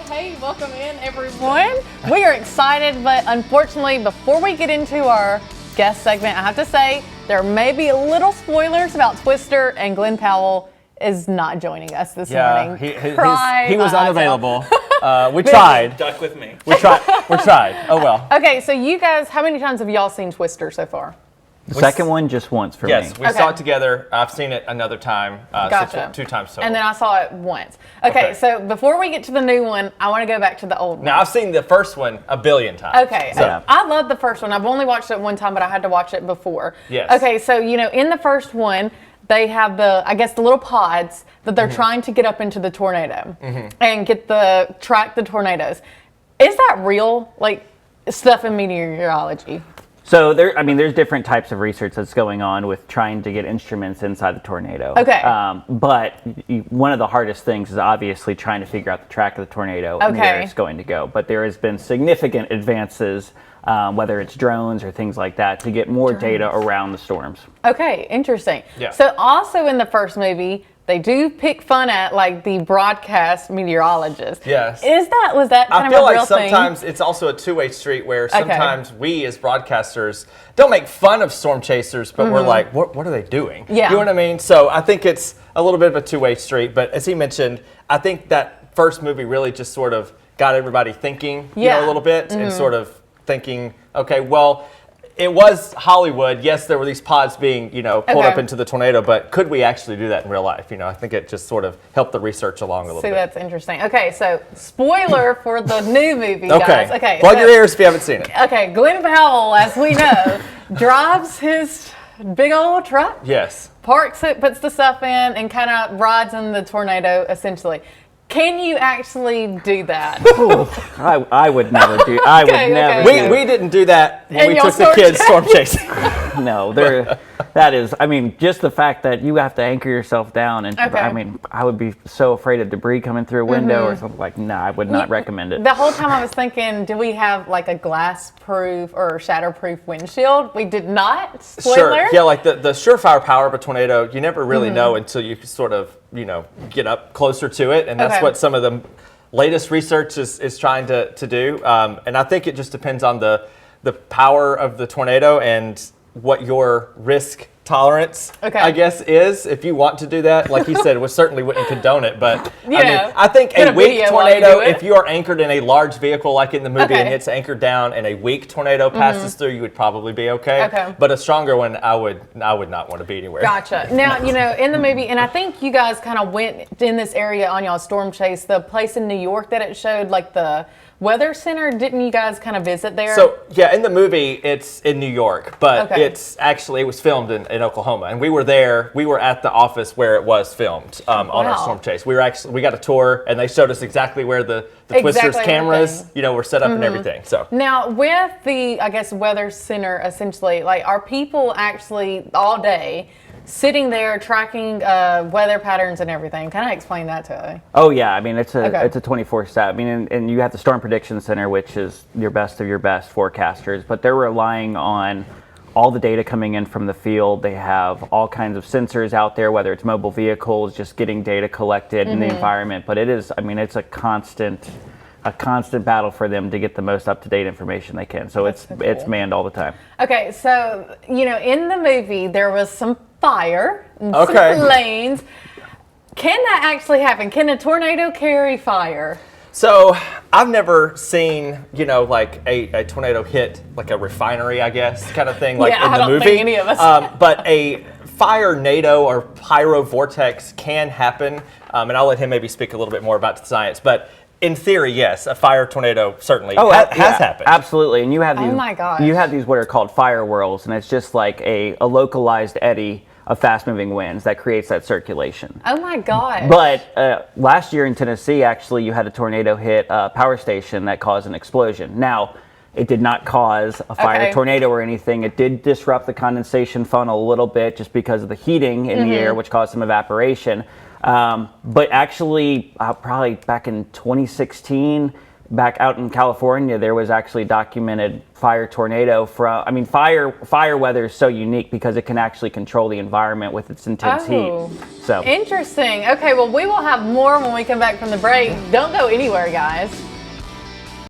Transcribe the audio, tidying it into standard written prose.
Hey, welcome in, everyone. We are excited, but unfortunately, before we get into our guest segment, I have to say there may be a little spoilers about Twister, and Glenn Powell is not joining us this morning. He was unavailable. We tried. Duck with me. We tried. Oh well. Okay, so you guys, how many times have y'all seen Twister so far? The second one just once for me. Yes, we saw it together. I've seen it another time. Gotcha. So two times total. And then I saw it once. Okay, so before we get to the new one, I want to go back to the old one. Now, I've seen the first one a billion times. Okay, So, I love the first one. I've only watched it one time, but I had to watch it before. Yes. Okay, so, in the first one, they have the little pods that they're trying to get up into the tornado and track the tornadoes. Is that real? Like, stuff in meteorology? So there's different types of research that's going on with trying to get instruments inside the tornado. Okay. But one of the hardest things is obviously trying to figure out the track of the tornado and where it's going to go. But there has been significant advances, whether it's drones or things like that, to get more data around the storms. Okay, interesting. Yeah. So also in the first movie, they do pick fun at like the broadcast meteorologist. Yes. Was that kind I of feel a real like thing? sometimes it's also a two-way street where sometimes we as broadcasters don't make fun of storm chasers, but we're like, what are they doing? Yeah. You know what I mean? So I think it's a little bit of a two-way street. But as he mentioned, I think that first movie really just sort of got everybody thinking a little bit and sort of thinking, okay, well, it was Hollywood. Yes, there were these pods being, pulled up into the tornado, but could we actually do that in real life? I think it just sort of helped the research along a little bit. That's interesting. Okay, so spoiler for the new movie, guys. Okay, plug your ears if you haven't seen it. Okay, Glenn Powell, as we know, drives his big old truck. Yes. Parks it, puts the stuff in, and kind of rides in the tornado, essentially. Can you actually do that? I would never do. I would never. We didn't do that when And we y'all took the kids storm chasing. No, that is. Just the fact that you have to anchor yourself down, and I would be so afraid of debris coming through a window or something like. No, I would not recommend it. The whole time I was thinking, do we have like a glass-proof or shatter-proof windshield? We did not. Spoiler. Sure. Yeah, like the surefire power of a tornado, you never really know until you sort of get up closer to it, and that's what some of the latest research is trying to do. And I think it just depends on the power of the tornado and what your risk tolerance, I guess, is. If you want to do that, like he said, we certainly wouldn't condone it. But I think a weak tornado, if you are anchored in a large vehicle like in the movie and it's anchored down and a weak tornado passes through, you would probably be okay. But a stronger one, I would not want to be anywhere. Gotcha. Now, in the movie, and I think you guys kind of went in this area on y'all's storm chase, the place in New York that it showed, like the Weather Center, didn't you guys kind of visit there? So, in the movie, it's in New York, but it was filmed in Oklahoma. And we were there, we were at the office where it was filmed on our storm chase. We got a tour, and they showed us exactly where the Twister's cameras, were set up and everything. So now, with the, Weather Center, essentially, like, are people actually all day sitting there tracking weather patterns and everything? Kind of explain that to me. Oh yeah, it's a 24/7. And you have the Storm Prediction Center, which is your best of your best forecasters, but they're relying on all the data coming in from the field. They have all kinds of sensors out there, whether it's mobile vehicles, just getting data collected in the environment. But it's a constant battle for them to get the most up-to-date information they can. So it's manned all the time. Okay, so in the movie there was some fire, and some flames. Can that actually happen? Can a tornado carry fire? So I've never seen, like a tornado hit like a refinery, I guess, kind of thing, like in the movie. I don't think any of us. But a fire nado or pyro vortex can happen, and I'll let him maybe speak a little bit more about the science. But in theory, yes, a fire tornado certainly has happened. Absolutely, and you have these. Oh my gosh. You have these what are called fire whirls, and it's just like a localized eddy of fast-moving winds that creates that circulation. Oh my God! But last year in Tennessee, actually, you had a tornado hit a power station that caused an explosion. Now, it did not cause a fire tornado or anything. It did disrupt the condensation funnel a little bit just because of the heating in the air, which caused some evaporation. But actually, probably back in 2016, back out in California, there was actually documented fire tornado fire weather is so unique because it can actually control the environment with its intense heat. So interesting. Okay, well, we will have more when we come back from the break. Don't go anywhere, guys.